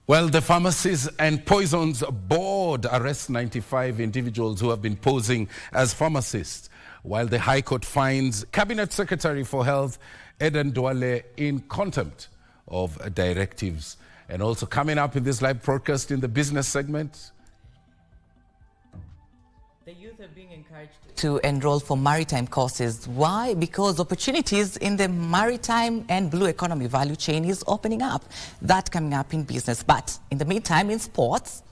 Well, the Pharmacies and Poisons Board arrests 95 individuals who have been posing as pharmacists, while the High Court finds Cabinet Secretary for Health Eden Duale in contempt of directives. And also coming up in this live broadcast in the business segment, the youth are being encouraged to enroll for maritime courses. Why? Because opportunities in the maritime and blue economy value chain is opening up. That coming up in business. But in the meantime, in sports,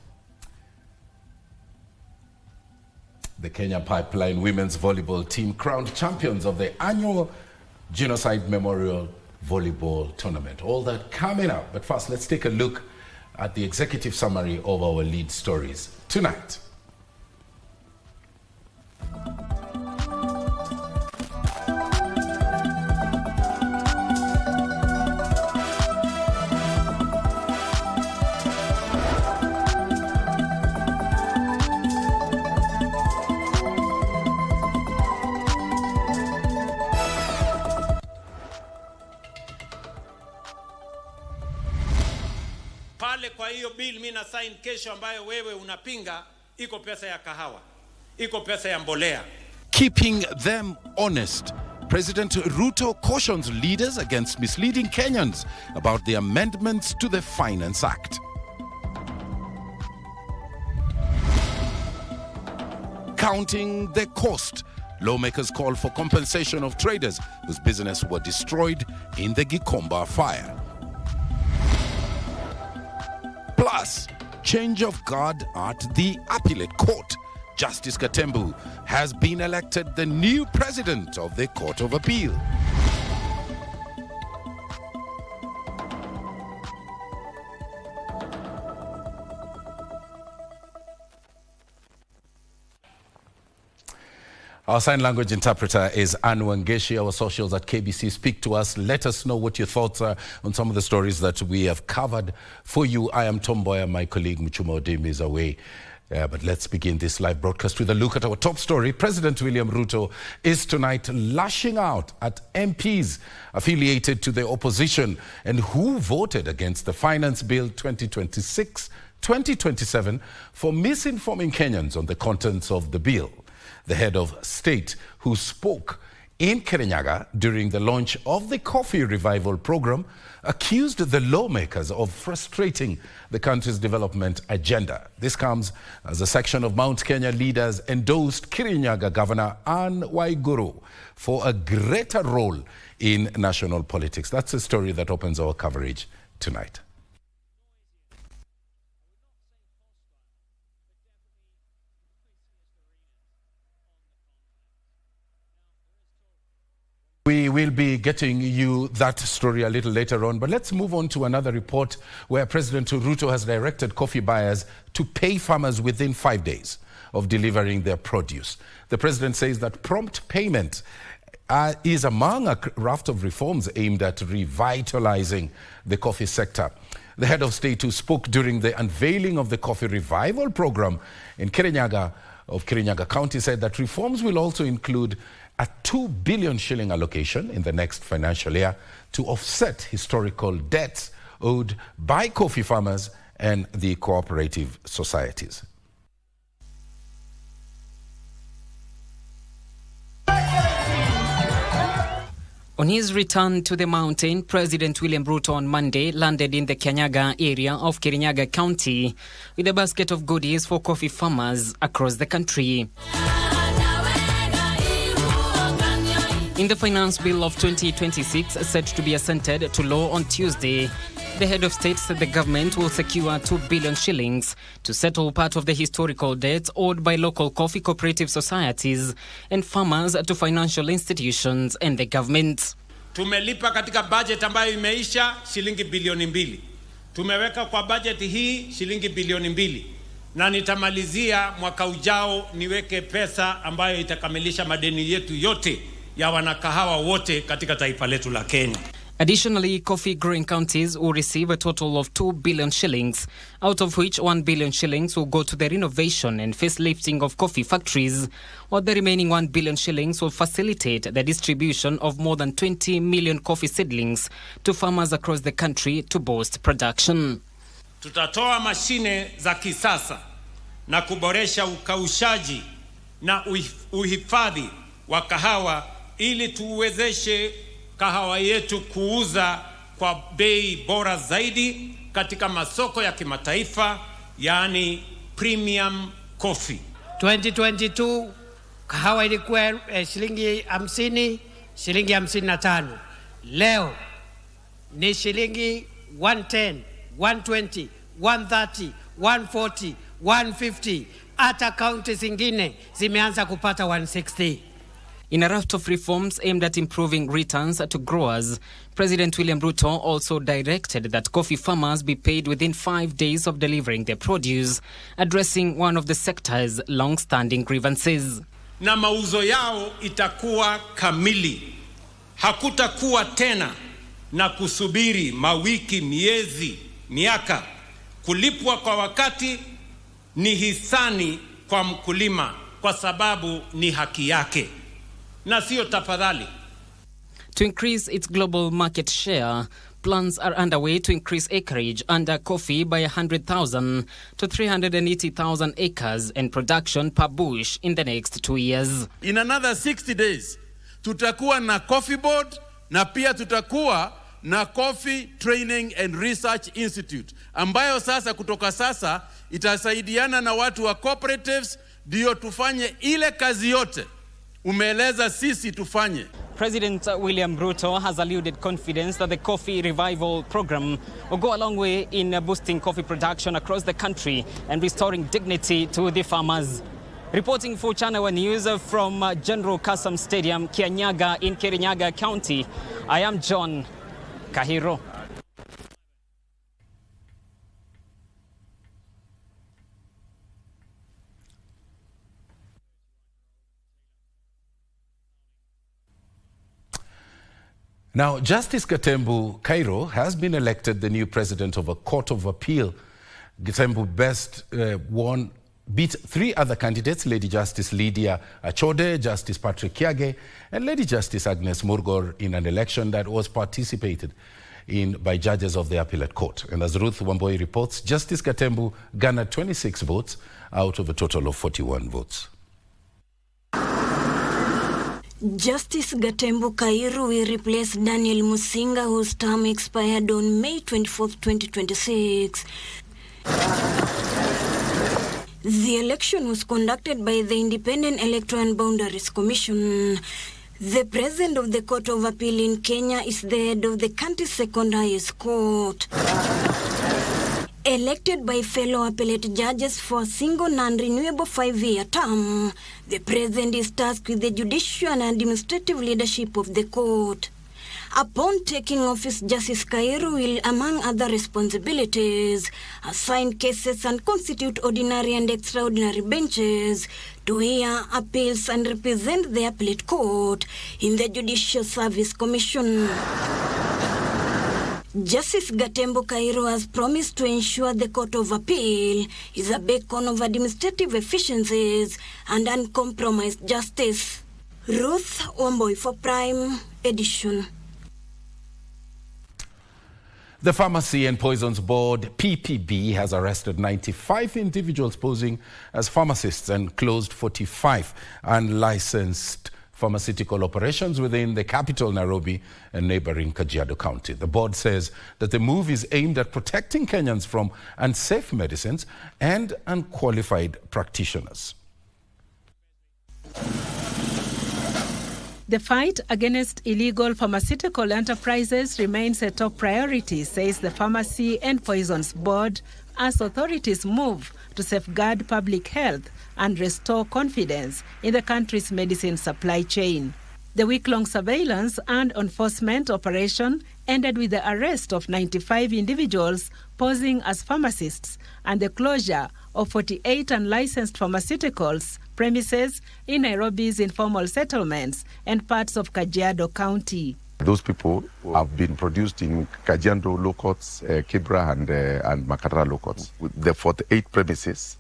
the Kenya Pipeline women's volleyball team crowned champions of the annual Genocide Memorial Volleyball Tournament. All that coming up. But first, let's take a look at the executive summary of our lead stories tonight. Pale kwa hiyo bill mimi na sign kesho ambayo wewe unapinga, iko pesa ya kahawa, iko pesa ya mbolea. Keeping them honest. President Ruto cautions leaders against misleading Kenyans about the amendments to the Finance Act. Counting the cost. Lawmakers call for compensation of traders whose business were destroyed in the Gikomba fire. Plus, change of guard at the appellate court. Justice Katembu has been elected the new president of the Court of Appeal. Our sign language interpreter is Anu Wangeshi. Our socials at KBC. Speak to us. Let us know what your thoughts are on some of the stories that we have covered for you. I am Mboya. My colleague Muchuma Odem is away. But let's begin this live broadcast with a look at our top story. President William Ruto is tonight lashing out at MPs affiliated to the opposition and who voted against the Finance Bill 2026-2027 for misinforming Kenyans on the contents of the bill. The head of state who spoke in Kirinyaga during the launch of the Coffee Revival program accused the lawmakers of frustrating the country's development agenda. This comes as a section of Mount Kenya leaders endorsed Kirinyaga Governor Anne Waiguru for a greater role in national politics. That's a story that opens our coverage tonight. We will be getting you that story a little later on, but let's move on to another report where President Ruto has directed coffee buyers to pay farmers within 5 days of delivering their produce. The president says that prompt payment is among a raft of reforms aimed at revitalizing the coffee sector. The head of state who spoke during the unveiling of the Coffee Revival program in Kirinyaga County said that reforms will also include a 2 billion shilling allocation in the next financial year to offset historical debts owed by coffee farmers and the cooperative societies. On his return to the mountain, President William Ruto on Monday landed in the Kirinyaga area of Kirinyaga County with a basket of goodies for coffee farmers across the country. In the Finance Bill of 2026, set to be assented to law on Tuesday, the head of state said the government will secure 2 billion shillings to settle part of the historical debts owed by local coffee cooperative societies and farmers to financial institutions and the government. Tumelipa katika budget ambayo imeisha shilingi bilioni 2. Tumeweka kwa budget hii shilingi bilioni 2. Na nitamalizia mwaka ujao niweke pesa ambayo itakamilisha madeni yetu yote ya wanakahawa wote katika taifa letu la Kenya. Additionally, coffee growing counties will receive a total of 2 billion shillings, out of which 1 billion shillings will go to the renovation and facelifting of coffee factories, while the remaining 1 billion shillings will facilitate the distribution of more than 20 million coffee seedlings to farmers across the country to boost production. Tutatoa mashine za kisasa na kuboresha ukaushaji na uhifadhi wa kahawa ili tuwezeshe kahawa yetu kuuza kwa bei bora zaidi katika masoko ya kimataifa, yani premium coffee. 2022 kahawa ilikuwa shilingi 50, shilingi 55. Leo ni shilingi 110, 120, 130, 140, 150. Hata kaunti zingine zimeanza kupata 160. In a raft of reforms aimed at improving returns to growers, President William Ruto also directed that coffee farmers be paid within 5 days of delivering their produce, addressing one of the sector's long-standing grievances. Na mauzo yao itakuwa kamili. Hakutakuwa tena na kusubiri mawiki, miezi, miaka. Kulipwa kwa wakati ni hisani kwa mkulima kwa sababu ni haki yake. Na sio tafadhali. To increase its global market share, plans are underway to increase acreage under coffee by 100,000 to 380,000 acres and production per bush in the next 2 years. In another 60 days, tutakuwa na coffee board na pia tutakuwa na Coffee Training and Research Institute ambayo sasa kutoka sasa itasaidiana na watu wa cooperatives ndio tufanye ile kazi yote umeeleza sisi tufanye. President William Ruto has alluded confidence that the coffee revival program will go a long way in boosting coffee production across the country and restoring dignity to the farmers. Reporting for Channel One News from General Kasam Stadium, Kianyaga in Kirinyaga County, I am John Kahiro. Now, Justice Gatembu Cairo has been elected the new president of a court of appeal. Gatembu beat 3 other candidates, Lady Justice Lydia Achode, Justice Patrick Kiage, and Lady Justice Agnes Murgor, in an election that was participated in by judges of the appellate court. And as Ruth Mboya reports, Justice Gatembu garnered 26 votes out of a total of 41 votes. Justice Gatembu Cairo will replace Daniel Musinga, whose term expired on May 24, 2026. The election was conducted by the Independent Electoral and Boundaries Commission. The president of the Court of Appeal in Kenya is the head of the country's second highest court. Elected by fellow appellate judges for a single non-renewable 5-year term, the president is tasked with the judicial and administrative leadership of the court. Upon taking office, Justice Cairo will, among other responsibilities, assign cases and constitute ordinary and extraordinary benches to hear appeals and represent the appellate court in the Judicial Service Commission. Justice Gatembu Cairo has promised to ensure the Court of Appeal is a beacon of administrative efficiencies and uncompromised justice. Ruth Mboya for Prime Edition. The Pharmacy and Poisons Board, PPB, has arrested 95 individuals posing as pharmacists and closed 45 unlicensed pharmaceutical operations within the capital, Nairobi, and neighboring Kajiado County. The board says that the move is aimed at protecting Kenyans from unsafe medicines and unqualified practitioners. The fight against illegal pharmaceutical enterprises remains a top priority, says the Pharmacy and Poisons Board, as authorities move to safeguard public health and restore confidence in the country's medicine supply chain. The week-long surveillance and enforcement operation ended with the arrest of 95 individuals posing as pharmacists and the closure of 48 unlicensed pharmaceuticals premises in Nairobi's informal settlements and parts of Kajiado County. Those people have been produced in Kajiado law courts, Kibra and Makadara law courts. The 48 premises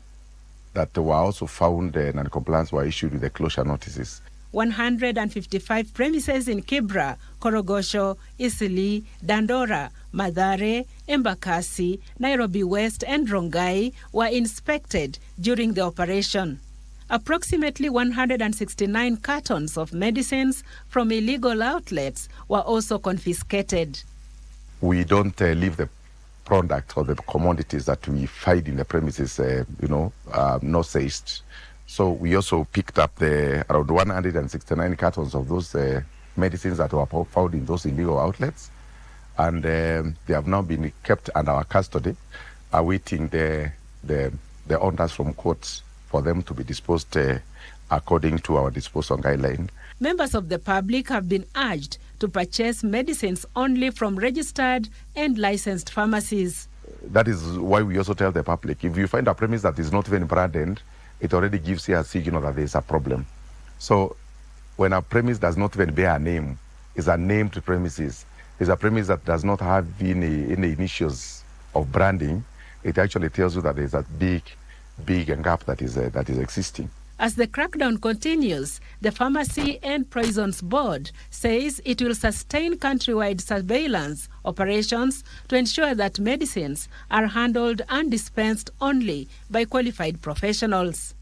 that were also found non-compliance were issued with the closure notices. 155 premises in Kibra, Korogosho, Isili, Dandora, Mathare, Embakasi, Nairobi West and Rongai were inspected during the operation. Approximately 169 cartons of medicines from illegal outlets were also confiscated. We don't leave the products or the commodities that we find in the premises, not seized. So we also picked up around 169 cartons of those medicines that were found in those illegal outlets. And they have now been kept under our custody, awaiting the orders from courts for them to be disposed according to our disposal guideline. Members of the public have been urged to purchase medicines only from registered and licensed pharmacies. That is why we also tell the public, if you find a premise that is not even branded, it already gives you a signal that there is a problem. So when a premise does not even bear a name, is a named premises, is a premise that does not have any initials of branding, it actually tells you that there is a big gap that is existing. As the crackdown continues, the Pharmacy and Poisons Board says it will sustain countrywide surveillance operations to ensure that medicines are handled and dispensed only by qualified professionals.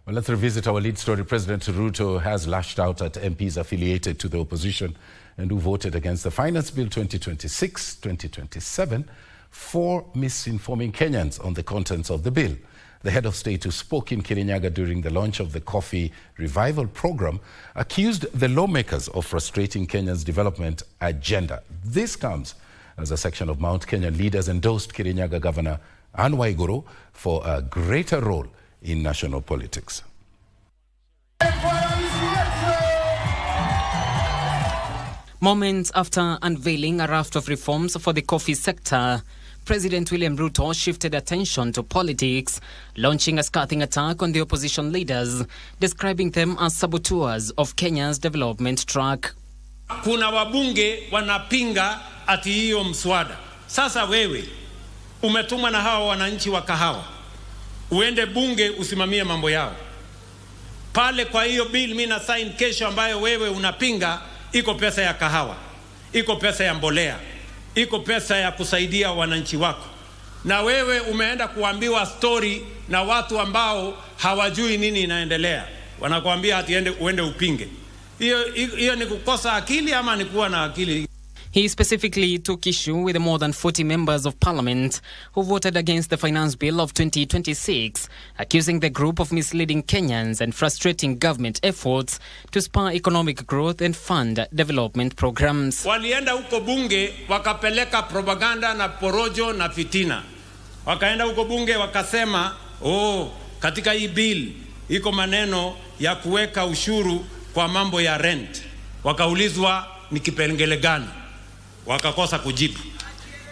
Well, let's revisit our lead story. President Ruto has lashed out at MPs affiliated to the opposition and who voted against the Finance Bill 2026-2027 for misinforming Kenyans on the contents of the bill. The head of state who spoke in Kirinyaga during the launch of the Coffee Revival program accused the lawmakers of frustrating Kenya's development agenda. This comes as a section of Mount Kenya leaders endorsed Kirinyaga Governor Anne Waiguru for a greater role in national politics. Moments after unveiling a raft of reforms for the coffee sector, President William Ruto shifted attention to politics, launching a scathing attack on the opposition leaders, describing them as saboteurs of Kenya's development track. Kuna wabunge wanapinga ati hiyo mswada. Sasa wewe umetumwa na hawa wananchi wa kahawa, uende bunge usimamie mambo yao pale. Kwa hiyo bill mimi na sign kesho, ambayo wewe unapinga, iko pesa ya kahawa, iko pesa ya mbolea, iko pesa ya kusaidia wananchi wako, na wewe umeenda kuambiwa story na watu ambao hawajui nini inaendelea, wanakuambia ati uende upinge. Hiyo ni kukosa akili ama ni kuwa na akili? He specifically took issue with the more than 40 members of parliament who voted against the Finance Bill of 2026, accusing the group of misleading Kenyans and frustrating government efforts to spur economic growth and fund development programs. Walienda huko bunge wakapeleka propaganda na porojo na fitina. Wakaenda huko bunge wakasema, katika hii bill iko maneno ya kuweka ushuru kwa mambo ya rent. Wakaulizwa ni kipengele gani? Wakakosa kujibu.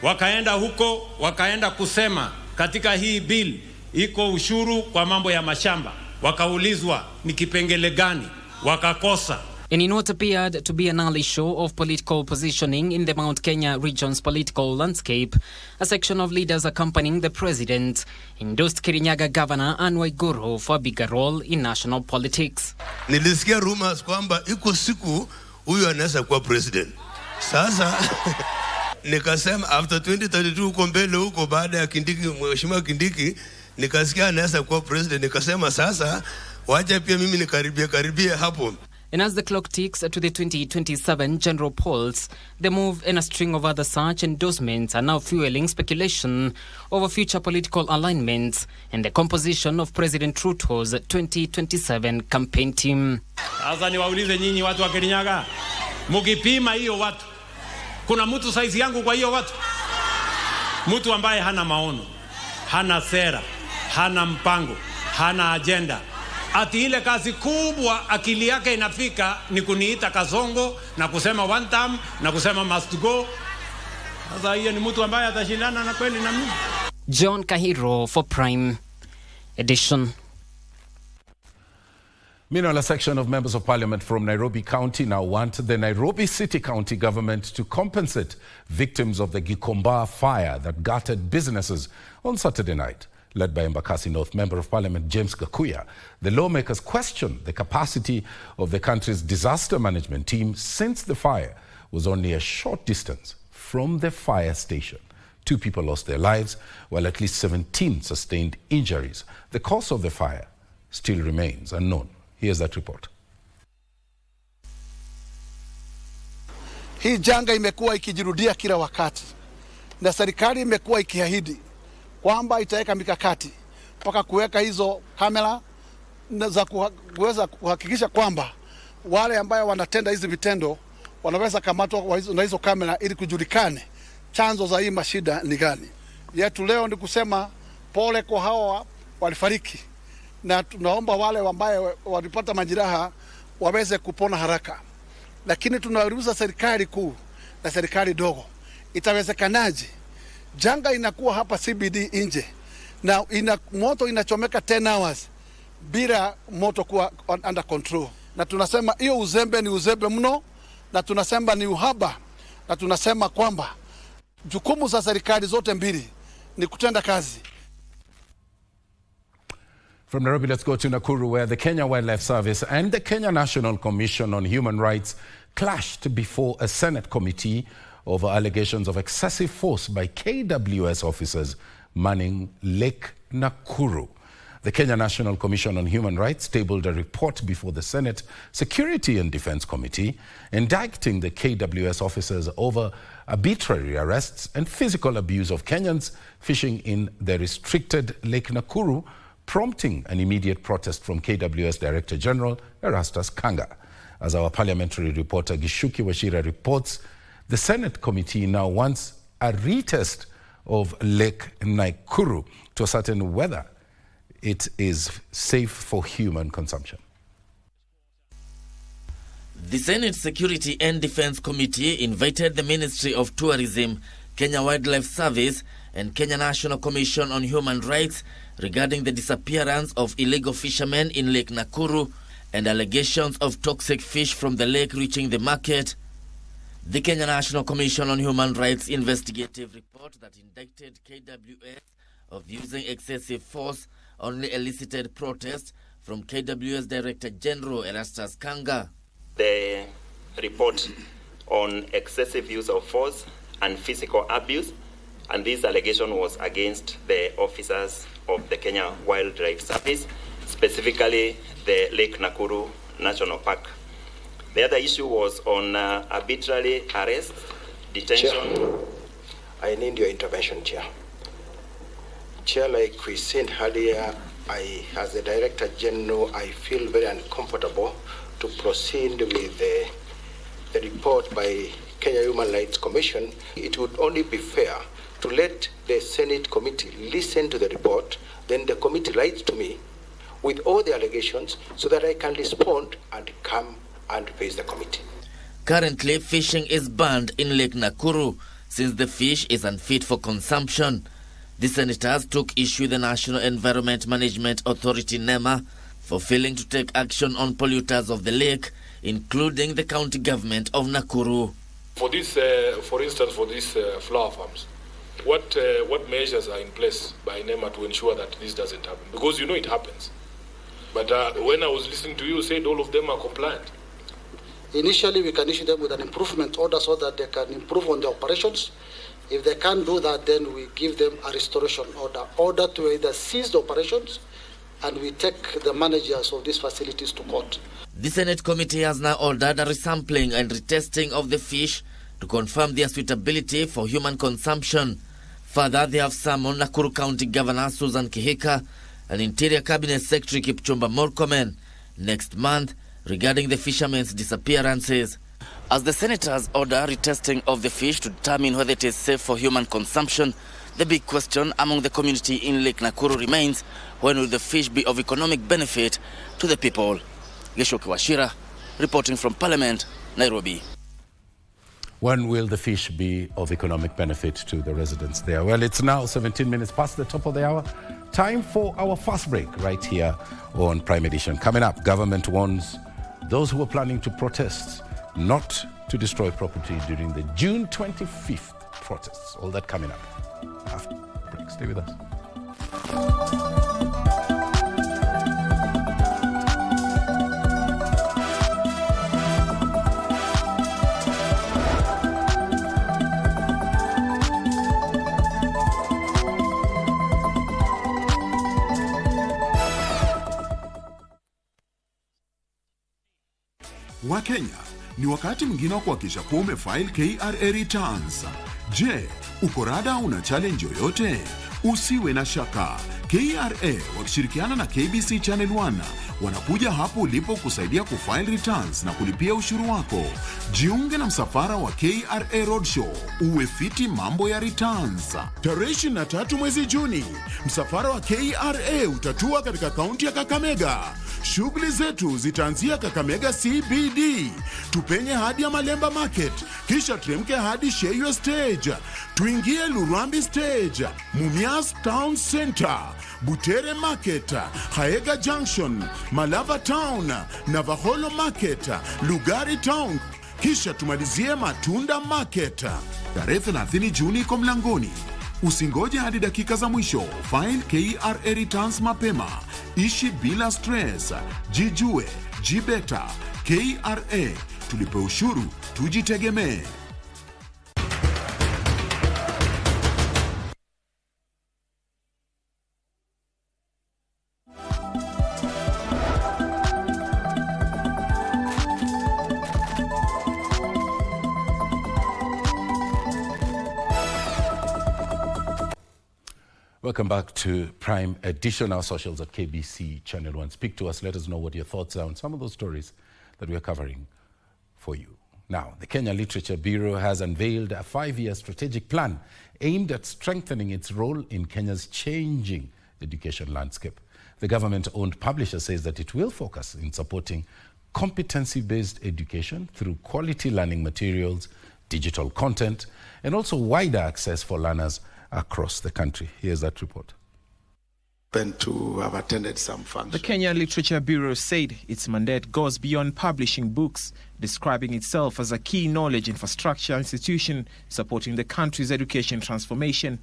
Wakaenda huko wakaenda kusema katika hii bill iko ushuru kwa mambo ya mashamba. Wakaulizwa ni kipengele gani? Wakakosa. And in what appeared to be an early show of political positioning in the Mount Kenya region's political landscape, a section of leaders accompanying the president endorsed Kirinyaga Governor Anne Waiguru for a bigger role in national politics. Nilisikia rumors kwamba iko siku huyu anaweza kuwa president. Sasa nikasema after 2032 huko mbele huko, baada ya Kindiki, mheshimiwa Kindiki, nikasikia anaweza kuwa president. Nikasema sasa wacha pia mimi nikaribie hapo. And as the clock ticks to the 2027 general polls, the move and a string of other such endorsements are now fueling speculation over future political alignments and the composition of President Ruto's 2027 campaign team. Sasa niwaulize nyinyi watu wa Kirinyaga, mukipima hiyo watu, kuna mtu saizi yangu kwa hiyo watu? Mtu ambaye hana maono, hana sera, hana mpango, hana agenda. Ati ile kazi kubwa akili yake inafika ni kuniita Kasongo na kusema one term na kusema must go. Sasa hiyo ni mtu ambaye atashindana na kweli na mimi? John Kahiro for Prime Edition. Meanwhile, a section of members of parliament from Nairobi County now want the Nairobi City County government to compensate victims of the Gikomba fire that gutted businesses on Saturday night. led by Embakasi North Member of Parliament James Gakuya. The lawmakers questioned the capacity of the country's disaster management team since the fire was only a short distance from the fire station. 2 people lost their lives, while at least 17 sustained injuries. The cause of the fire still remains unknown. Here's that report. Hii janga imekuwa ikijirudia kila wakati, na serikali imekuwa ikiahidi kwamba itaweka mikakati mpaka kuweka hizo kamera za kuweza kuhakikisha kwamba wale ambao wanatenda hizi vitendo wanaweza kamatwa na hizo kamera ili kujulikane chanzo za hii mashida ni gani. Yetu leo ni kusema pole kwa hawa walifariki, na tunaomba wale ambao walipata majeraha waweze kupona haraka. Lakini tunauliza serikali kuu na serikali dogo, itawezekanaje janga inakuwa hapa CBD nje na moto inachomeka 10 hours bila moto kuwa under control? Na tunasema hiyo uzembe ni uzembe mno, na tunasema ni uhaba, na tunasema kwamba jukumu za serikali zote mbili ni kutenda kazi. From Nairobi, let's go to Nakuru, where the Kenya Wildlife Service and the Kenya National Commission on Human Rights clashed before a Senate committee over allegations of excessive force by KWS officers manning Lake Nakuru. The Kenya National Commission on Human Rights tabled a report before the Senate Security and Defense Committee, indicting the KWS officers over arbitrary arrests and physical abuse of Kenyans fishing in the restricted Lake Nakuru, prompting an immediate protest from KWS Director General Erastus Kanga. As our parliamentary reporter Gishuki Washira reports, the Senate committee now wants a retest of Lake Nakuru to ascertain whether it is safe for human consumption. The Senate Security and Defense Committee invited the Ministry of Tourism, Kenya Wildlife Service, and Kenya National Commission on Human Rights regarding the disappearance of illegal fishermen in Lake Nakuru and allegations of toxic fish from the lake reaching the market. The Kenya National Commission on Human Rights investigative report that indicted KWS of using excessive force only elicited protest from KWS Director General Erastus Kanga. The report on excessive use of force and physical abuse, and this allegation was against the officers of the Kenya Wildlife Service, specifically the Lake Nakuru National Park. The other issue was on arbitrary arrest, detention. Chair, I need your intervention, Chair. Chair, like we said earlier, as the Director General, I feel very uncomfortable to proceed with the report by Kenya Human Rights Commission. It would only be fair to let the Senate committee listen to the report, then the committee writes to me with all the allegations so that I can respond and come and face the committee. Currently, fishing is banned in Lake Nakuru since the fish is unfit for consumption. The senators took issue with the National Environment Management Authority, NEMA, for failing to take action on polluters of the lake, including the county government of Nakuru. For this, for instance, for these flower farms, what measures are in place by NEMA to ensure that this doesn't happen? Because you know it happens. But when I was listening to you, said all of them are compliant. Initially, we can issue them with an improvement order so that they can improve on the operations. If they can't do that, then we give them a restoration order to either cease the operations, and we take the managers of these facilities to court. The Senate committee has now ordered a resampling and retesting of the fish to confirm their suitability for human consumption. Further, they have summoned Nakuru County Governor Susan Kihika and Interior Cabinet Secretary Kipchumba Murkomen next month regarding the fishermen's disappearances. As the senators order retesting of the fish to determine whether it is safe for human consumption, the big question among the community in Lake Nakuru remains, when will the fish be of economic benefit to the people? Gishuki Washira, reporting from Parliament, Nairobi. When will the fish be of economic benefit to the residents there? Well, it's now 17 minutes past the top of the hour. Time for our first break right here on Prime Edition. Coming up, government warns those who are planning to protest not to destroy property during the June 25th protests. All that coming up after break. Stay with us. Wakenya, ni wakati mwingine wa kuhakikisha kuwa umefile KRA returns. Je, uko rada una challenge yoyote? Usiwe na shaka. KRA wakishirikiana na KBC Channel 1 wanakuja hapo ulipo kusaidia kufile returns na kulipia ushuru wako. Jiunge na msafara wa KRA Roadshow, uwe fiti mambo ya returns. Tarehe 23 mwezi Juni, msafara wa KRA utatua katika kaunti ya Kakamega. Shughuli zetu zitaanzia Kakamega CBD, tupenye hadi ya Malemba Market, kisha tremke hadi Sheyo Stage, tuingie Lurambi Stage, Mumias Town Center, Butere Market, Haega Junction, Malava Town, Navaholo Market, Lugari Town, kisha tumalizie Matunda Market. Tarehe 30 Juni iko mlangoni. Usingoje hadi dakika za mwisho. File KRA returns mapema. Ishi bila stress. Jijue, jibeta. KRA, tulipe ushuru, tujitegemee. Welcome back to Prime Edition, our socials at KBC Channel 1. Speak to us, let us know what your thoughts are on some of those stories that we are covering for you. Now, the Kenya Literature Bureau has unveiled a 5-year strategic plan aimed at strengthening its role in Kenya's changing education landscape. The government-owned publisher says that it will focus in supporting competency-based education through quality learning materials, digital content, and also wider access for learners across the country. Here's that report. To have attended some functions. The Kenya Literature Bureau said its mandate goes beyond publishing books, describing itself as a key knowledge infrastructure institution supporting the country's education transformation.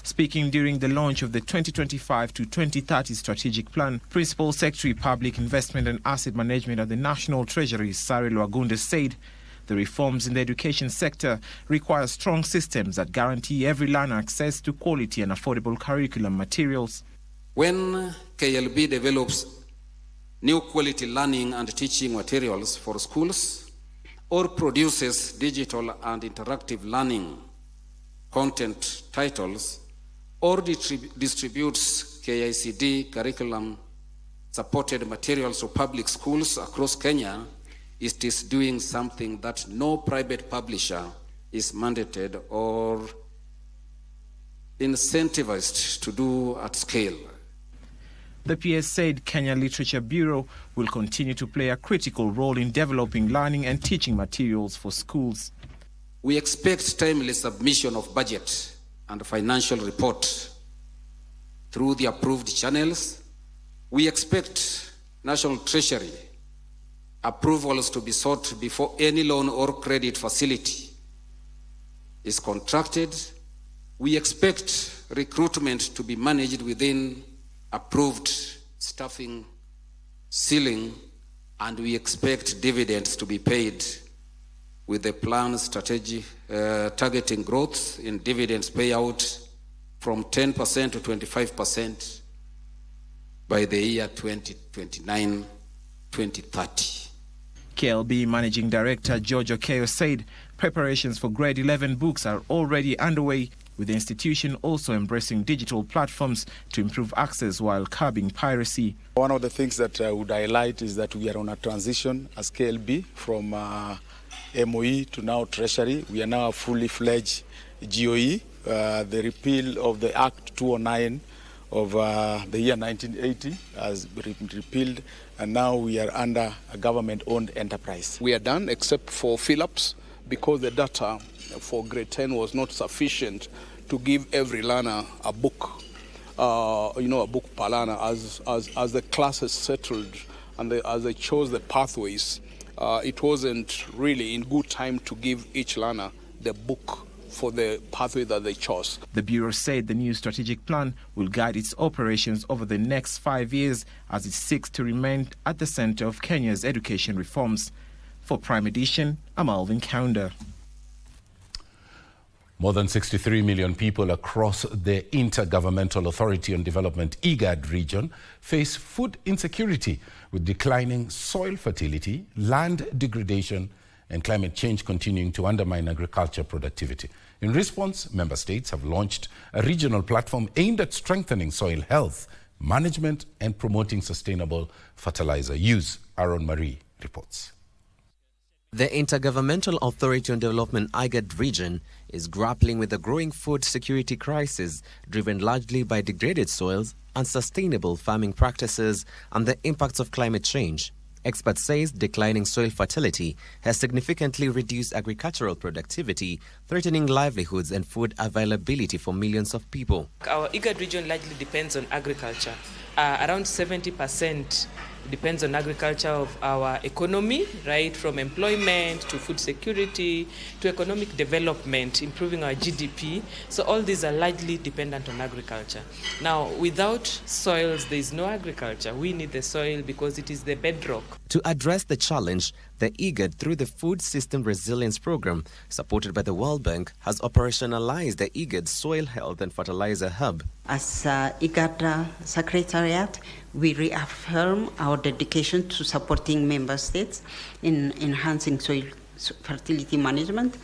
Speaking during the launch of the 2025 to 2030 strategic plan, Principal Secretary Public Investment and Asset Management at the National Treasury, Cyril Wagunde, said the reforms in the education sector require strong systems that guarantee every learner access to quality and affordable curriculum materials. When KLB develops new quality learning and teaching materials for schools, or produces digital and interactive learning content titles, or distributes KICD curriculum-supported materials to public schools across Kenya, it is doing something that no private publisher is mandated or incentivized to do at scale. The PS said Kenya Literature Bureau will continue to play a critical role in developing learning and teaching materials for schools. We expect timely submission of budget and financial report through the approved channels. We expect National Treasury approvals to be sought before any loan or credit facility is contracted. We expect recruitment to be managed within approved staffing ceiling, and we expect dividends to be paid with the planned strategy targeting growth in dividends payout from 10% to 25% by the year 2029-2030. KLB Managing Director George Okeyo said preparations for grade 11 books are already underway, with the institution also embracing digital platforms to improve access while curbing piracy. One of the things that I would highlight is that we are on a transition as KLB from MOE to now Treasury. We are now a fully fledged GOE. The repeal of the Act 209 of the year 1980 has been repealed, and now we are under a government-owned enterprise. We are done except for fill-ups because the data for grade 10 was not sufficient to give every learner a book, a book per learner. As the classes settled and as they chose the pathways, it wasn't really in good time to give each learner the book for the pathway that they chose. The Bureau said the new strategic plan will guide its operations over the next 5 years as it seeks to remain at the center of Kenya's education reforms. For Prime Edition, I'm Alvin Kaunder. More than 63 million people across the Intergovernmental Authority on Development IGAD region face food insecurity, with declining soil fertility, land degradation, and climate change continuing to undermine agriculture productivity. In response, member states have launched a regional platform aimed at strengthening soil health, management, and promoting sustainable fertilizer use. Aaron Marie reports. The Intergovernmental Authority on Development IGAD region is grappling with the growing food security crisis driven largely by degraded soils, unsustainable farming practices, and the impacts of climate change. Experts say declining soil fertility has significantly reduced agricultural productivity, threatening livelihoods and food availability for millions of people. Our IGAD region largely depends on agriculture. Around 70% depends on agriculture of our economy, right, from employment to food security to economic development, improving our GDP. So all these are largely dependent on agriculture. Now, without soils, there is no agriculture. We need the soil because it is the bedrock. To address the challenge, the IGAD, through the Food System Resilience Program, supported by the World Bank, has operationalized the IGAD Soil Health and Fertilizer Hub. As IGAD Secretariat, we reaffirm our dedication to supporting member states in enhancing soil fertility management,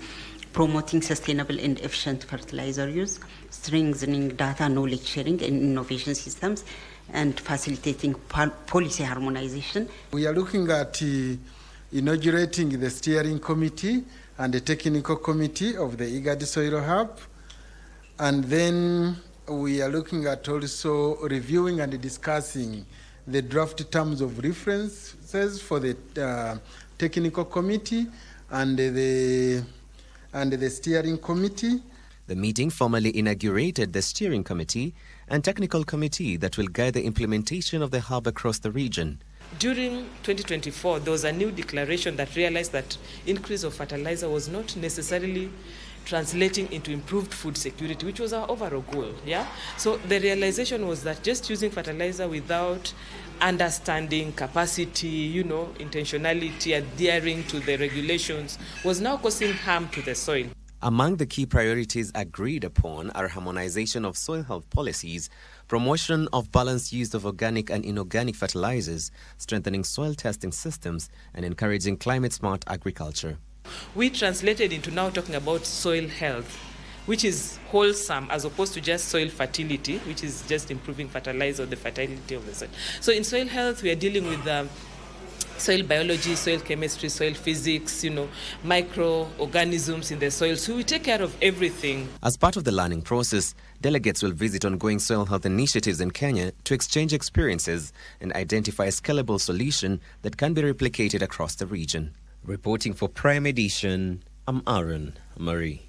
promoting sustainable and efficient fertilizer use, strengthening data knowledge sharing and innovation systems, and facilitating policy harmonization. We are looking at inaugurating the steering committee and the technical committee of the IGAD Soil Hub, and then we are looking at also reviewing and discussing the draft terms of references for the technical committee and the steering committee. The meeting formally inaugurated the steering committee and technical committee that will guide the implementation of the hub across the region. During 2024, there was a new declaration that realized that increase of fertilizer was not necessarily translating into improved food security, which was our overall goal. Yeah. So the realization was that just using fertilizer without understanding capacity, intentionality, adhering to the regulations was now causing harm to the soil. Among the key priorities agreed upon are harmonization of soil health policies, promotion of balanced use of organic and inorganic fertilizers, strengthening soil testing systems, and encouraging climate-smart agriculture. We translated into now talking about soil health, which is wholesome as opposed to just soil fertility, which is just improving fertilizer or the fertility of the soil. So in soil health, we are dealing with soil biology, soil chemistry, soil physics, microorganisms in the soil. So we take care of everything. As part of the learning process, delegates will visit ongoing soil health initiatives in Kenya to exchange experiences and identify a scalable solution that can be replicated across the region. Reporting for Prime Edition, I'm Aaron Marie.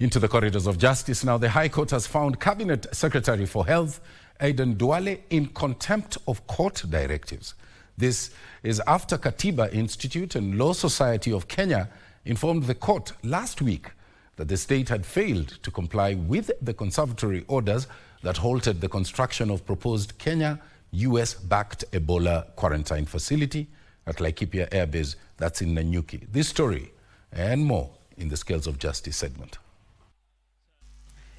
Into the corridors of justice now. The High Court has found Cabinet Secretary for Health, Aden Duale, in contempt of court directives. This is after Katiba Institute and Law Society of Kenya informed the court last week that the state had failed to comply with the conservatory orders that halted the construction of proposed Kenya-US-backed Ebola quarantine facility at Laikipia Air Base, that's in Nanyuki. This story and more in the Scales of Justice segment.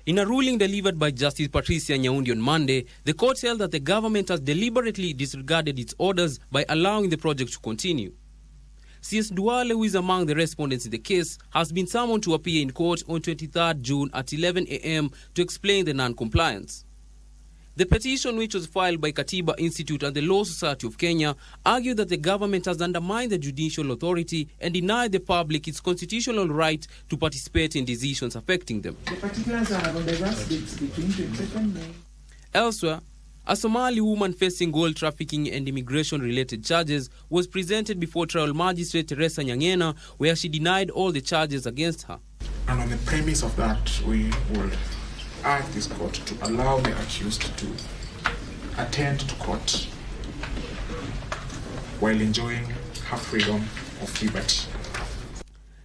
In a ruling delivered by Justice Patricia Nyaundi on Monday, the court held that the government has deliberately disregarded its orders by allowing the project to continue. CS Duale, who is among the respondents in the case, has been summoned to appear in court on 23rd June at 11 a.m. to explain the non-compliance. The petition, which was filed by Katiba Institute and the Law Society of Kenya, argued that the government has undermined the judicial authority and denied the public its constitutional right to participate in decisions affecting them. The particulars are on the verdict between 22nd May. Elsewhere, a Somali woman facing gold trafficking and immigration-related charges was presented before trial magistrate Teresa Nyangena, where she denied all the charges against her. And on the premise of that, we will urge this court to allow the accused to attend to court while enjoying her freedom of liberty.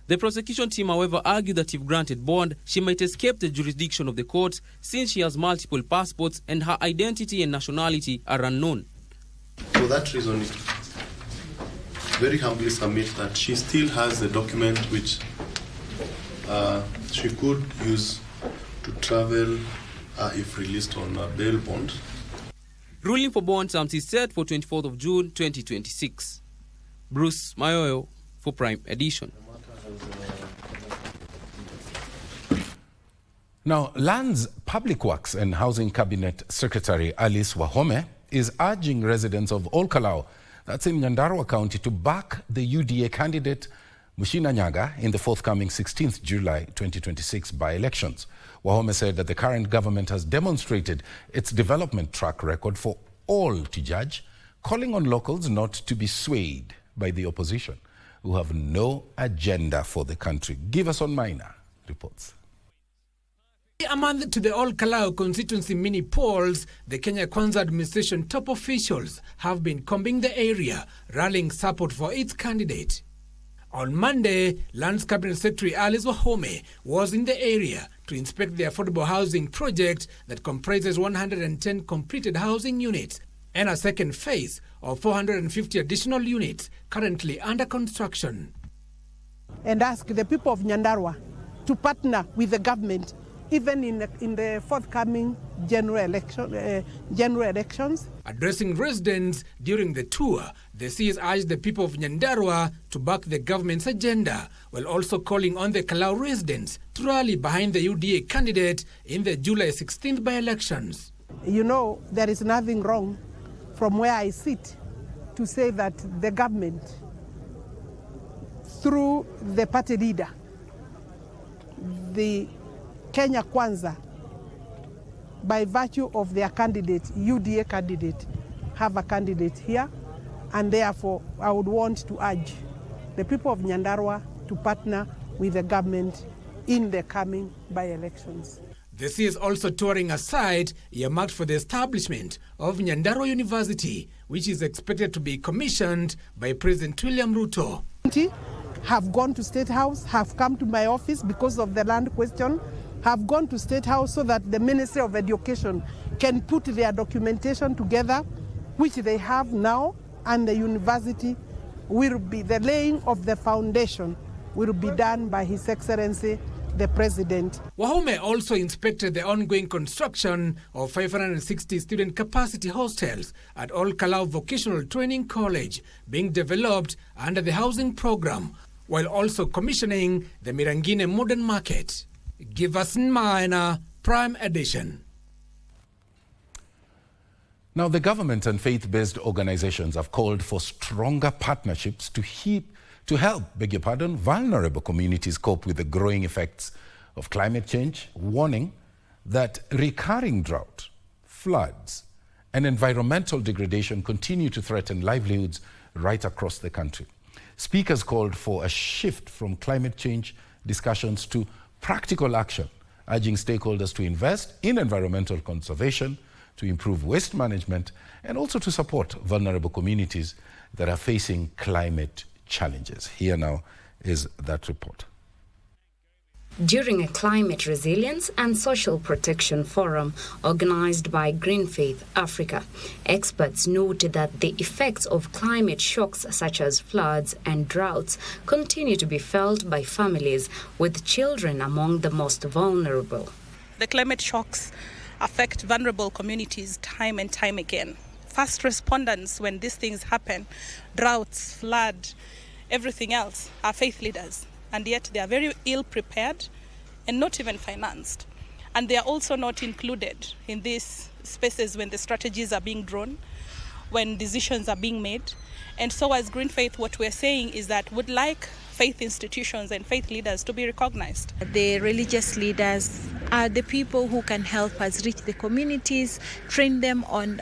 The prosecution team, however, argued that if granted bond, she might escape the jurisdiction of the court since she has multiple passports and her identity and nationality are unknown. For that reason, very humbly submit that she still has the document which she could use to travel if released on bail bond. Ruling for bond terms is set for 24th of June 2026. Bruce Mayoyo for Prime Edition. Now, Lands, Public Works and Housing Cabinet Secretary Alice Wahome is urging residents of Olkalau, that's in Nyandarua County, to back the UDA candidate Mushina Nyaga in the forthcoming 16th July 2026 by-elections. Wahome said that the current government has demonstrated its development track record for all to judge, calling on locals not to be swayed by the opposition, who have no agenda for the country. Give us on Maina reports. A month to the Olkalau constituency mini polls, the Kenya Kwanza administration top officials have been combing the area, rallying support for its candidate. On Monday, Lands Cabinet Secretary Alice Wahome was in the area to inspect the affordable housing project that comprises 110 completed housing units and a second phase of 450 additional units currently under construction. And ask the people of Nyandarua to partner with the government even in the forthcoming general elections. Addressing residents during the tour, the CS urged the people of Nyandarua to back the government's agenda, while also calling on the Kalau residents to rally behind the UDA candidate in the July 16th by-elections. You know, there is nothing wrong from where I sit to say that the government, through the party leader, the Kenya Kwanza, by virtue of their candidate, UDA candidate, have a candidate here, and therefore I would want to urge the people of Nyandarua to partner with the government in the coming by-elections. The sea is also touring a site earmarked for the establishment of Nyandarua University, which is expected to be commissioned by President William Ruto. Have gone to State House, have come to my office because of the land question, have gone to State House so that the Ministry of Education can put their documentation together, which they have now, and the university will be, the laying of the foundation will be done by His Excellency, the President. Wahome also inspected the ongoing construction of 560 student capacity hostels at Olkalau Vocational Training College being developed under the housing program, while also commissioning the Mirangine Modern Market. Give us Maina, Prime Edition. Now, the government and faith-based organizations have called for stronger partnerships to help, vulnerable communities cope with the growing effects of climate change, warning that recurring drought, floods, and environmental degradation continue to threaten livelihoods right across the country. Speakers called for a shift from climate change discussions to practical action, urging stakeholders to invest in environmental conservation, to improve waste management, and also to support vulnerable communities that are facing climate challenges. Here now is that report. During a climate resilience and social protection forum organized by Green Faith Africa, experts noted that the effects of climate shocks such as floods and droughts continue to be felt by families, with children among the most vulnerable. The climate shocks affect vulnerable communities time and time again. First responders when these things happen, droughts, flood, everything else, are faith leaders. And yet they are very ill prepared and not even financed. And they are also not included in these spaces when the strategies are being drawn, when decisions are being made. And so as Green Faith, what we're saying is that we'd like faith institutions and faith leaders to be recognized. The religious leaders are the people who can help us reach the communities, train them on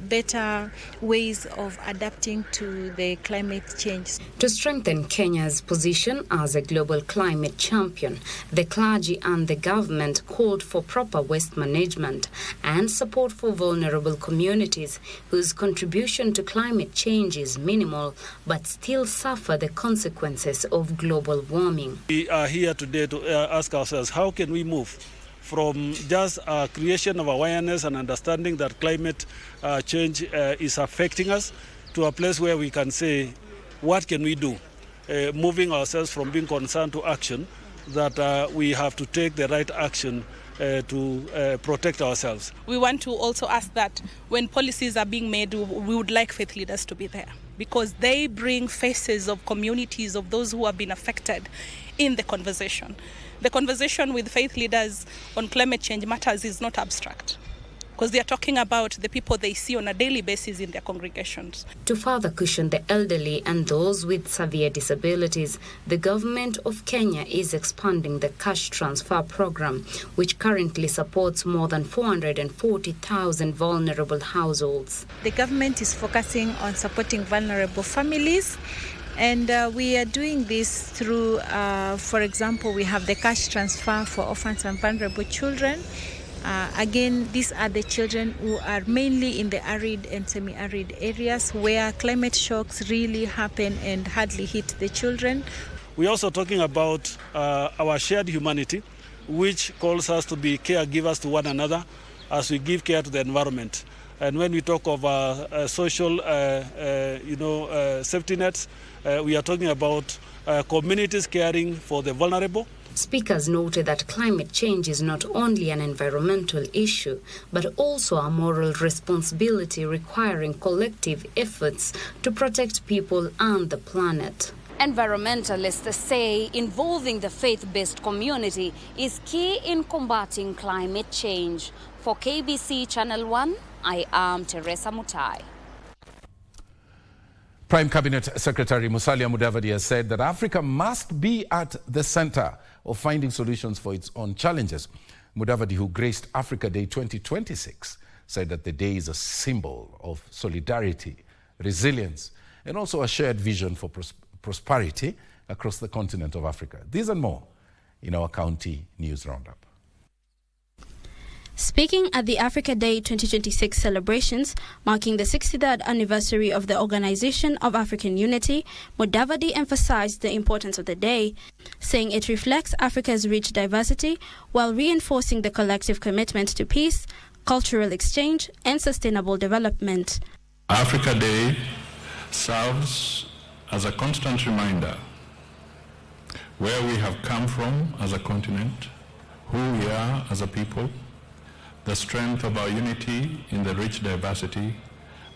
better ways of adapting to the climate change. To strengthen Kenya's position as a global climate champion, the clergy and the government called for proper waste management and support for vulnerable communities whose contribution to climate change is is minimal, but still suffer the consequences of global warming. We are here today to ask ourselves, how can we move from just creation of awareness and understanding that climate change is affecting us to a place where we can say, what can we do? Moving ourselves from being concerned to action, that we have to take the right action to protect ourselves. We want to also ask that when policies are being made, we would like faith leaders to be there, because they bring faces of communities of those who have been affected in the conversation. The conversation with faith leaders on climate change matters is not abstract, because they are talking about the people they see on a daily basis in their congregations. To further cushion the elderly and those with severe disabilities, the government of Kenya is expanding the cash transfer program, which currently supports more than 440,000 vulnerable households. The government is focusing on supporting vulnerable families, and we are doing this through, for example, we have the cash transfer for orphans and vulnerable children. Again, these are the children who are mainly in the arid and semi-arid areas where climate shocks really happen and hardly hit the children. We're also talking about our shared humanity, which calls us to be caregivers to one another as we give care to the environment. And when we talk of social safety nets, we are talking about communities caring for the vulnerable. Speakers noted that climate change is not only an environmental issue, but also a moral responsibility requiring collective efforts to protect people and the planet. Environmentalists say involving the faith-based community is key in combating climate change. For KBC Channel 1, I am Teresa Mutai. Prime Cabinet Secretary Musalia Mudavadi has said that Africa must be at the center of finding solutions for its own challenges. Mudavadi, who graced Africa Day 2026, said that the day is a symbol of solidarity, resilience, and also a shared vision for prosperity across the continent of Africa. These and more in our county news roundup. Speaking at the Africa Day 2026 celebrations, marking the 63rd anniversary of the Organization of African Unity, Mudavadi emphasized the importance of the day, saying it reflects Africa's rich diversity while reinforcing the collective commitment to peace, cultural exchange, and sustainable development. Africa Day serves as a constant reminder where we have come from as a continent, who we are as a people, the strength of our unity in the rich diversity,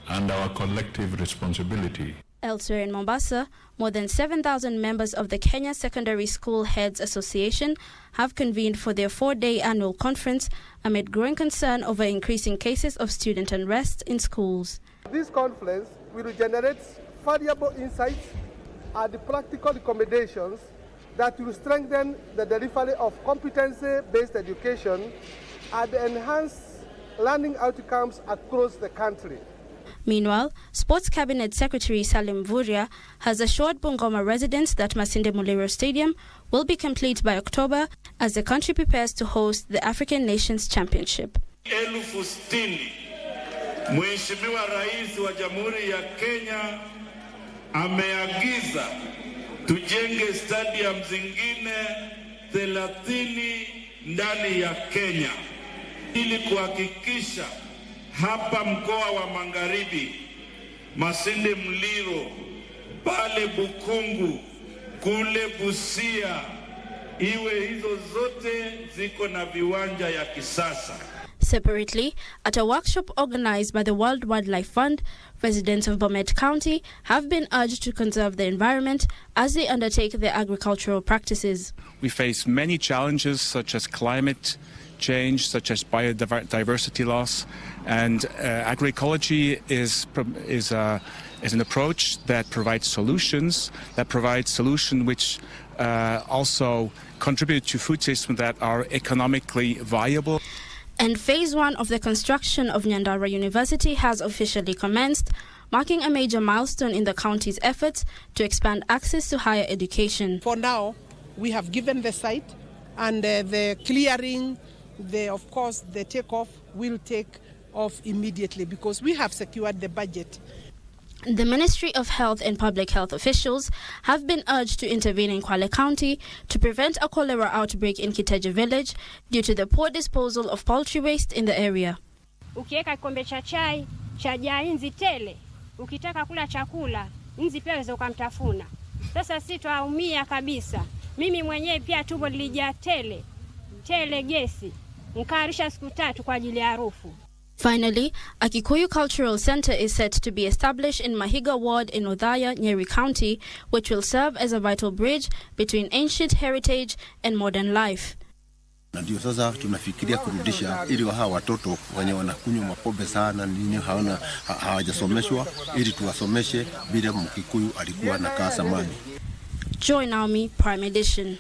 and our collective responsibility. Elsewhere in Mombasa, more than 7,000 members of the Kenya Secondary School Heads Association have convened for their 4-day annual conference amid growing concern over increasing cases of student unrest in schools. This conference will generate valuable insights and practical recommendations that will strengthen the delivery of competency-based education and enhance learning outcomes across the country. Meanwhile, Sports Cabinet Secretary Salim Vuria has assured Bungoma residents that Masinde Muliro Stadium will be complete by October as the country prepares to host the African Nations Championship. Mheshimiwa Rais wa Jamhuri ya Kenya ameagiza tujenge stadium zingine 30 ndani ya Kenya ili kuhakikisha hapa mkoa wa Magharibi, Masinde Muliro, pale Bukungu, kule Busia, iwe hizo zote ziko na viwanja ya kisasa. Separately, at a workshop organized by the World Wildlife Fund, residents of Bomet County have been urged to conserve the environment as they undertake their agricultural practices. We face many challenges such as climate change, such as biodiversity loss, and agroecology is an approach that provides solutions, which also contribute to food systems that are economically viable. And phase 1 of the construction of Nyandarua University has officially commenced, marking a major milestone in the county's efforts to expand access to higher education. For now, we have given the site, and the clearing, of course, the takeoff will take off immediately because we have secured the budget. The Ministry of Health and Public Health officials have been urged to intervene in Kwale County to prevent a cholera outbreak in Kiteje village due to the poor disposal of poultry waste in the area. Ukiweka kikombe cha chai cha nzi tele, ukitaka kula chakula nzi pia waweza ukamtafuna. Sasa sisi twaumia kabisa. Mimi mwenyewe pia tumbo lilijaa tele gesi, nikaharisha siku 3 kwa ajili ya harufu. Finally, a Kikuyu Cultural Center is set to be established in Mahiga Ward in Othaya, Nyeri County, which will serve as a vital bridge between ancient heritage and modern life. Na ndio sasa tunafikiria kurudisha ili hawa watoto wenye wanakunywa mapombe sana nini hawajasomeshwa ili tuwasomeshe bila Mkikuyu alikuwa anakaa zamani. Joy Naomi, Prime Edition.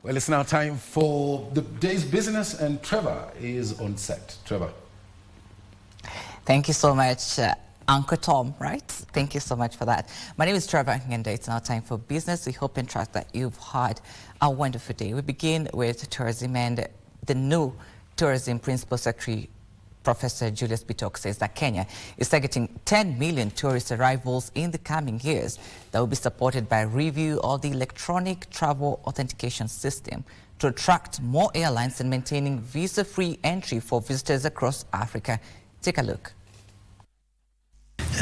Well, it's now time for the day's business, and Trevor is on set. Trevor. Thank you so much, Uncle Tom, right? Thank you so much for that. My name is Trevor, and it's now time for business. We hope and trust that you've had a wonderful day. We begin with tourism, and the new Tourism Principal Secretary, Professor Julius Bitok, says that Kenya is targeting 10 million tourist arrivals in the coming years that will be supported by a review of the electronic travel authentication system to attract more airlines and maintaining visa-free entry for visitors across Africa. Take a look.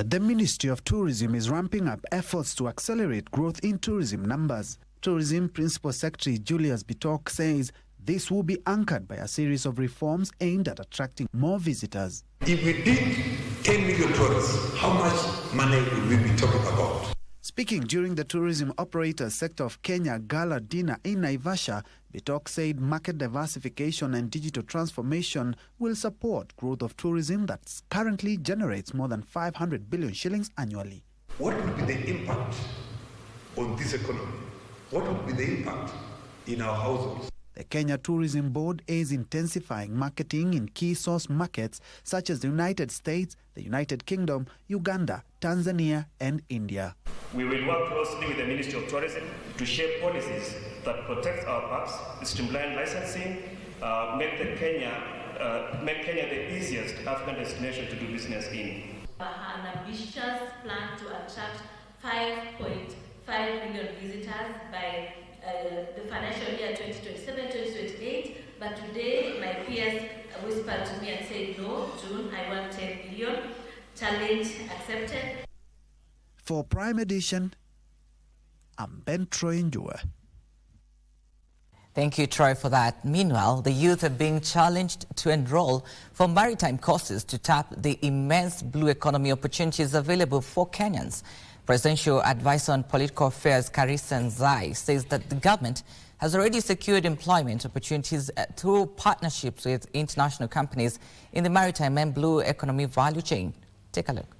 The Ministry of Tourism is ramping up efforts to accelerate growth in tourism numbers. Tourism Principal Secretary Julius Bitok says this will be anchored by a series of reforms aimed at attracting more visitors. If we did 10 million tourists, how much money would we be talking about? Speaking during the tourism operators sector of Kenya Gala dinner in Naivasha, Bitok said market diversification and digital transformation will support growth of tourism that currently generates more than 500 billion shillings annually. What would be the impact on this economy? What would be the impact in our households? The Kenya Tourism Board is intensifying marketing in key source markets such as the United States, the United Kingdom, Uganda, Tanzania, and India. We will work closely with the Ministry of Tourism to shape policies that protect our parks, streamline licensing, make Kenya the easiest African destination to do business in. An ambitious plan to attract 5.5 million visitors by the financial year 2027-2028, but today my peers whispered to me and said, no, June, I want 10 million. Challenge accepted. For Prime Edition, I'm Ben Troy Njua. Thank you, Troy, for that. Meanwhile, the youth are being challenged to enroll for maritime courses to tap the immense blue economy opportunities available for Kenyans. Presidential Advisor on Political Affairs, Karisa Nzai, says that the government has already secured employment opportunities through partnerships with international companies in the maritime and blue economy value chain. Take a look.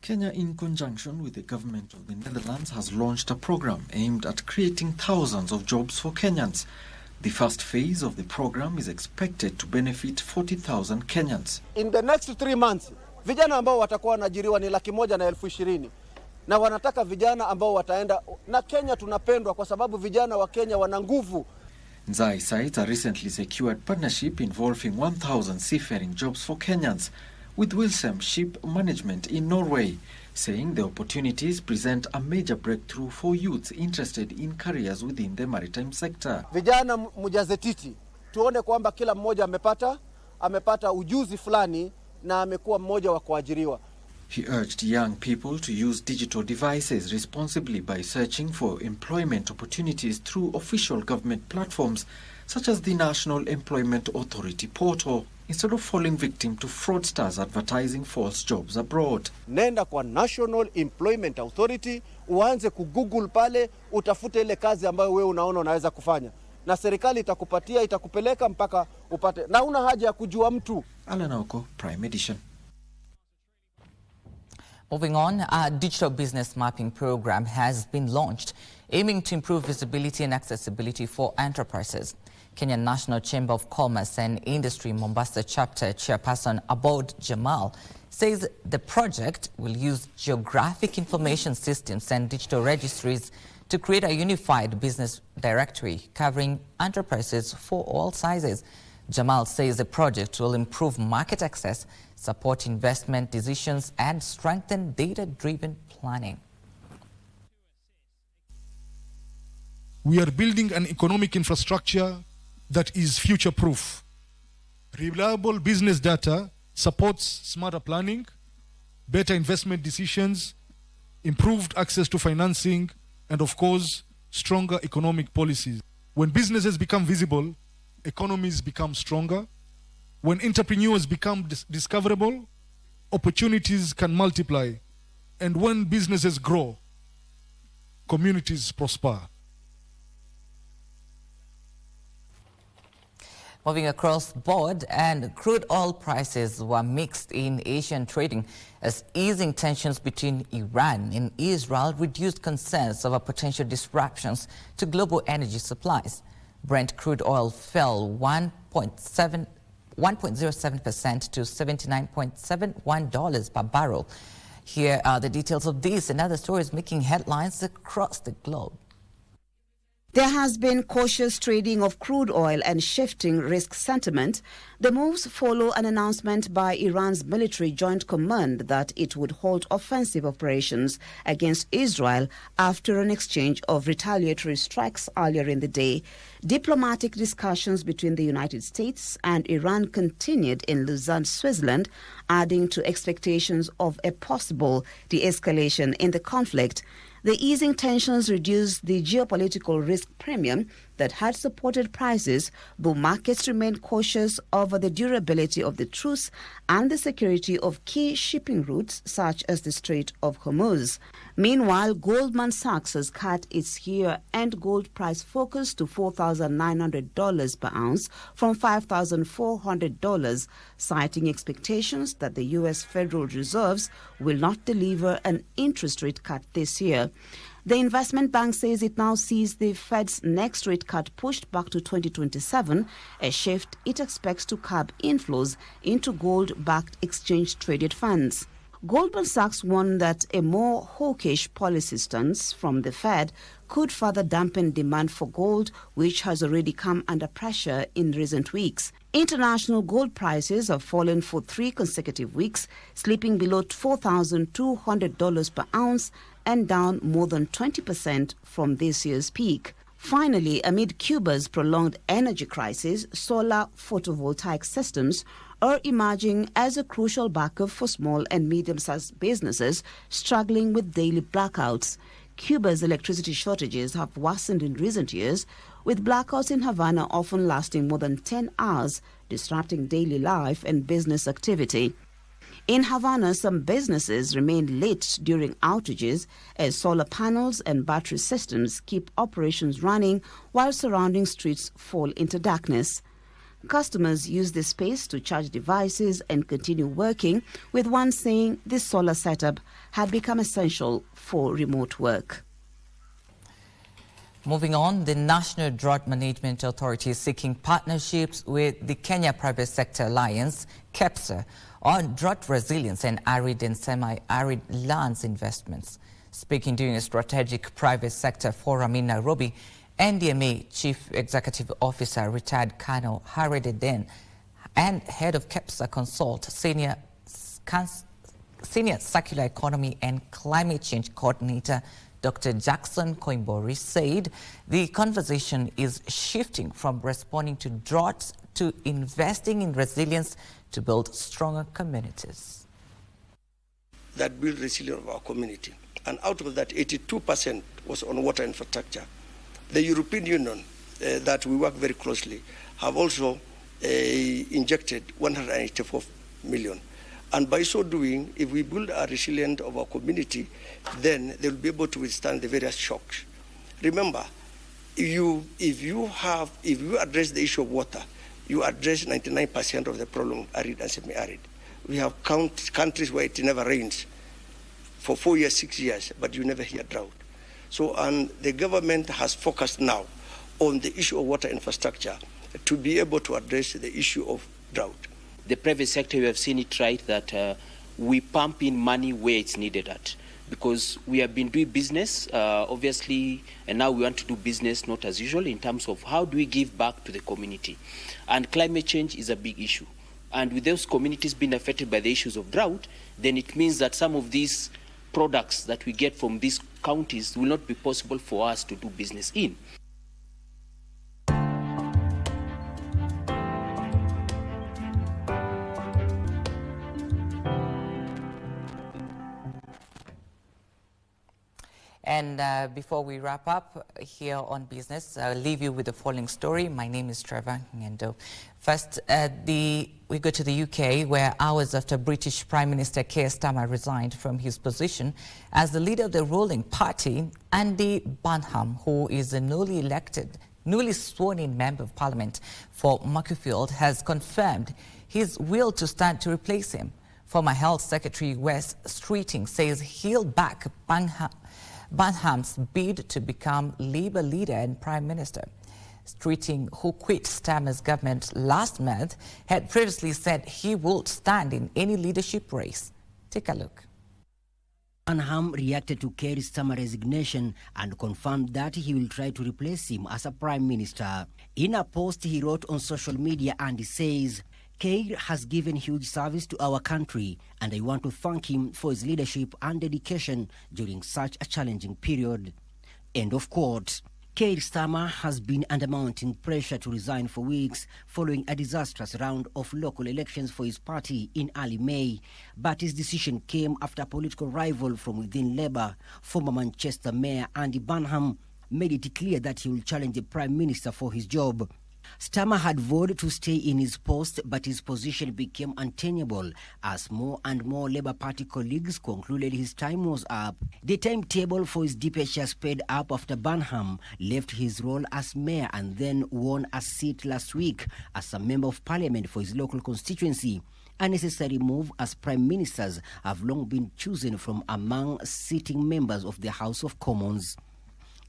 Kenya, in conjunction with the government of the Netherlands, has launched a program aimed at creating thousands of jobs for Kenyans. The first phase of the program is expected to benefit 40,000 Kenyans. In the next 3 months, vijana ambao watakuwa wanajiriwa ni 120,000 na wanataka vijana ambao wataenda na Kenya. Tunapendwa kwa sababu vijana wa Kenya wana nguvu. Nzai cites a recently secured partnership involving 1,000 seafaring jobs for Kenyans with Wilson Ship Management in Norway, saying the opportunities present a major breakthrough for youths interested in careers within the maritime sector. Vijana mujazetiti, tuone kwamba kila mmoja amepata ujuzi fulani na amekuwa mmoja wa kuajiriwa. He urged young people to use digital devices responsibly by searching for employment opportunities through official government platforms such as the National Employment Authority portal, instead of falling victim to fraudsters advertising false jobs abroad. Nenda kwa National Employment Authority, uanze kugoogle pale, utafute ile kazi ambayo wewe unaona unaweza kufanya. Na serikali itakupeleka mpaka upate. Na una haja ya kujua mtu. Alan Oko, Prime Edition. Moving on, a digital business mapping program has been launched, aiming to improve visibility and accessibility for enterprises. Kenya National Chamber of Commerce and Industry Mombasa Chapter Chairperson Abod Jamal says the project will use geographic information systems and digital registries to create a unified business directory covering enterprises for all sizes. Jamal says the project will improve market access, support investment decisions, and strengthen data-driven planning. We are building an economic infrastructure that is future-proof. Reliable business data supports smarter planning, better investment decisions, improved access to financing, and of course, stronger economic policies. When businesses become visible, economies become stronger. When entrepreneurs become discoverable, opportunities can multiply. And when businesses grow, communities prosper. Moving across board, and crude oil prices were mixed in Asian trading as easing tensions between Iran and Israel reduced concerns over potential disruptions to global energy supplies. Brent crude oil fell 1.07% to $79.71 per barrel. Here are the details of this and other stories making headlines across the globe. There has been cautious trading of crude oil and shifting risk sentiment. The moves follow an announcement by Iran's military joint command that it would halt offensive operations against Israel after an exchange of retaliatory strikes earlier in the day. Diplomatic discussions between the United States and Iran continued in Lausanne, Switzerland, adding to expectations of a possible de-escalation in the conflict. The easing tensions reduced the geopolitical risk premium that had supported prices, though markets remain cautious over the durability of the truce and the security of key shipping routes such as the Strait of Hormuz. Meanwhile, Goldman Sachs has cut its year-end gold price focus to $4,900 per ounce from $5,400, citing expectations that the U.S. Federal Reserve will not deliver an interest rate cut this year. The investment bank says it now sees the Fed's next rate cut pushed back to 2027, a shift it expects to curb inflows into gold-backed exchange-traded funds. Goldman Sachs warned that a more hawkish policy stance from the Fed could further dampen demand for gold, which has already come under pressure in recent weeks. International gold prices have fallen for 3 consecutive weeks, slipping below $4,200 per ounce and down more than 20% from this year's peak. Finally, amid Cuba's prolonged energy crisis, solar photovoltaic systems are emerging as a crucial backup for small and medium-sized businesses struggling with daily blackouts. Cuba's electricity shortages have worsened in recent years, with blackouts in Havana often lasting more than 10 hours, disrupting daily life and business activity. In Havana, some businesses remain lit during outages as solar panels and battery systems keep operations running while surrounding streets fall into darkness. Customers use the space to charge devices and continue working, with one saying this solar setup had become essential for remote work. Moving on, the National Drought Management Authority is seeking partnerships with the Kenya Private Sector Alliance, KEPSA, on drought resilience and arid and semi-arid lands investments. Speaking during a strategic private sector forum in Nairobi, NDMA Chief Executive Officer, retired Colonel Harry Deden, and Head of KEPSA Consult, Senior Circular Economy and Climate Change Coordinator, Dr. Jackson Koimbori, said the conversation is shifting from responding to droughts to investing in resilience to build stronger communities. That build resilience of our community. And out of that, 82% was on water infrastructure. The European Union, that we work very closely, have also injected 184 million. And by so doing, if we build a resilience of our community, then they will be able to withstand the various shocks. Remember, if you address the issue of water, you address 99% of the problem of arid and semi-arid. We have countries where it never rains for 4 years, 6 years, but you never hear drought. So, and the government has focused now on the issue of water infrastructure to be able to address the issue of drought. The private sector, we have seen it right that we pump in money where it's needed at. because we have been doing business, obviously, and now we want to do business not as usual in terms of how do we give back to the community. And climate change is a big issue. And with those communities being affected by the issues of drought, then it means that some of these products that we get from these counties will not be possible for us to do business in. And before we wrap up here on business, I'll leave you with the following story. My name is Trevor Ngendo. First, we go to the UK, where hours after British Prime Minister Keir Starmer resigned from his position as the leader of the ruling party, Andy Burnham, who is a newly sworn-in Member of Parliament for Macclesfield, has confirmed his will to stand to replace him. Former Health Secretary Wes Streeting says he'll back Burnham's bid to become Labour leader and Prime Minister. Streeting, who quit Starmer's government last month, had previously said he would stand in any leadership race. Take a look. Burnham reacted to Keir Starmer's resignation and confirmed that he will try to replace him as a Prime Minister. In a post he wrote on social media, and he says, "Keir has given huge service to our country, and I want to thank him for his leadership and dedication during such a challenging period." End of quote. Keir Starmer has been under mounting pressure to resign for weeks following a disastrous round of local elections for his party in early May. But his decision came after a political rival from within Labour, former Manchester Mayor Andy Burnham, made it clear that he will challenge the Prime Minister for his job. Starmer had vowed to stay in his post, but his position became untenable as more and more Labour Party colleagues concluded his time was up. The timetable for his departure sped up after Burnham left his role as mayor and then won a seat last week as a Member of Parliament for his local constituency. A necessary move, as Prime Ministers have long been chosen from among sitting members of the House of Commons.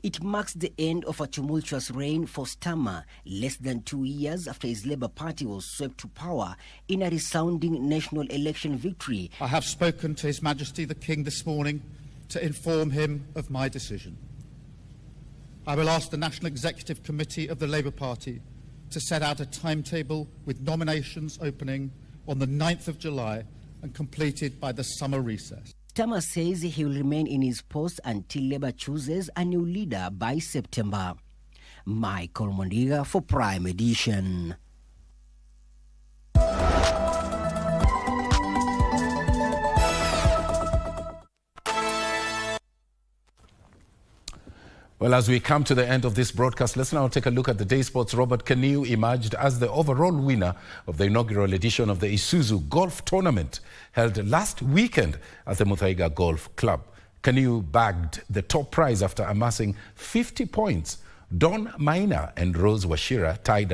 It marks the end of a tumultuous reign for Starmer, less than 2 years after his Labour Party was swept to power in a resounding national election victory. I have spoken to His Majesty the King this morning to inform him of my decision. I will ask the National Executive Committee of the Labour Party to set out a timetable with nominations opening on the 9th of July and completed by the summer recess. Starmer says he will remain in his post until Labour chooses a new leader by September. Michael Mondiga for Prime Edition. Well, as we come to the end of this broadcast, let's now take a look at the day sports. Robert Canoe emerged as the overall winner of the inaugural edition of the Isuzu Golf Tournament held last weekend at the Muthaiga Golf Club. Canoe bagged the top prize after amassing 50 points. Don Maina and Rose Washira tied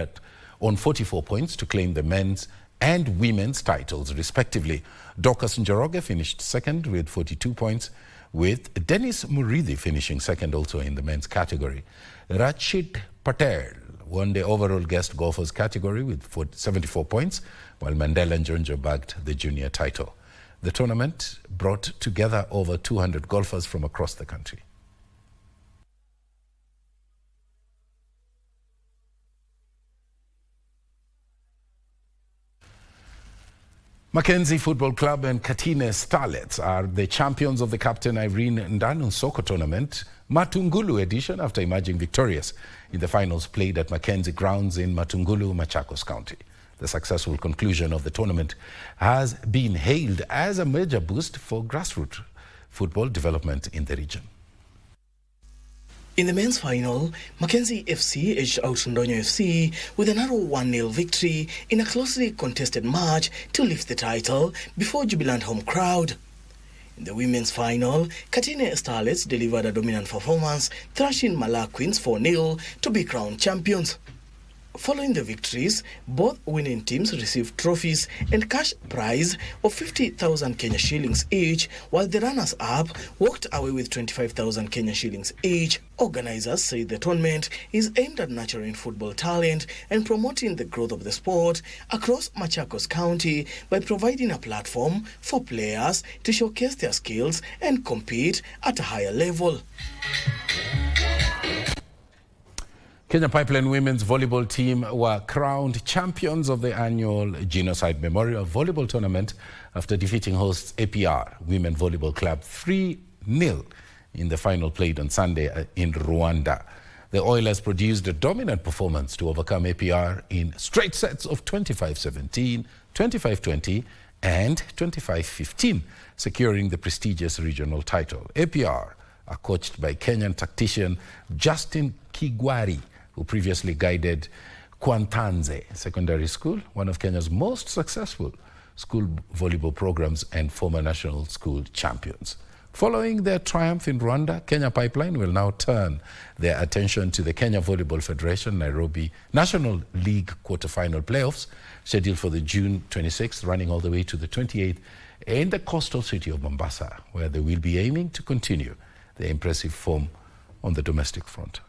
on 44 points to claim the men's and women's titles, respectively. Dorcas Njoroge finished second with 42 points, with Dennis Muridi finishing second also in the men's category. Rachit Patel won the overall guest golfers category with 74 points, while Mandela Njonjo bagged the junior title. The tournament brought together over 200 golfers from across the country. Mackenzie Football Club and Katine Starlets are the champions of the Captain Irene Ndanu Soccer Tournament Matungulu edition after emerging victorious in the finals played at Mackenzie Grounds in Matungulu, Machakos County. The successful conclusion of the tournament has been hailed as a major boost for grassroots football development in the region. In the men's final, Mackenzie FC edged out Ndonyo FC with a narrow 1-0 victory in a closely contested match to lift the title before jubilant home crowd. In the women's final, Katine Starlets delivered a dominant performance, thrashing Mala Queens 4-0 to be crowned champions. Following the victories, both winning teams received trophies and cash prize of 50,000 Kenya shillings each, while the runners-up walked away with 25,000 Kenya shillings each. Organizers say the tournament is aimed at nurturing football talent and promoting the growth of the sport across Machakos County by providing a platform for players to showcase their skills and compete at a higher level. Kenya Pipeline women's volleyball team were crowned champions of the annual Genocide Memorial Volleyball Tournament after defeating hosts APR Women Volleyball Club 3-0 in the final played on Sunday in Rwanda. The Oilers produced a dominant performance to overcome APR in straight sets of 25-17, 25-20 and 25-15, securing the prestigious regional title. APR are coached by Kenyan tactician Justin Kigwari, who previously guided Kwantanze Secondary School, one of Kenya's most successful school volleyball programs and former national school champions. Following their triumph in Rwanda, Kenya Pipeline will now turn their attention to the Kenya Volleyball Federation Nairobi National League quarterfinal playoffs, scheduled for the June 26th, running all the way to the 28th in the coastal city of Mombasa, where they will be aiming to continue their impressive form on the domestic front.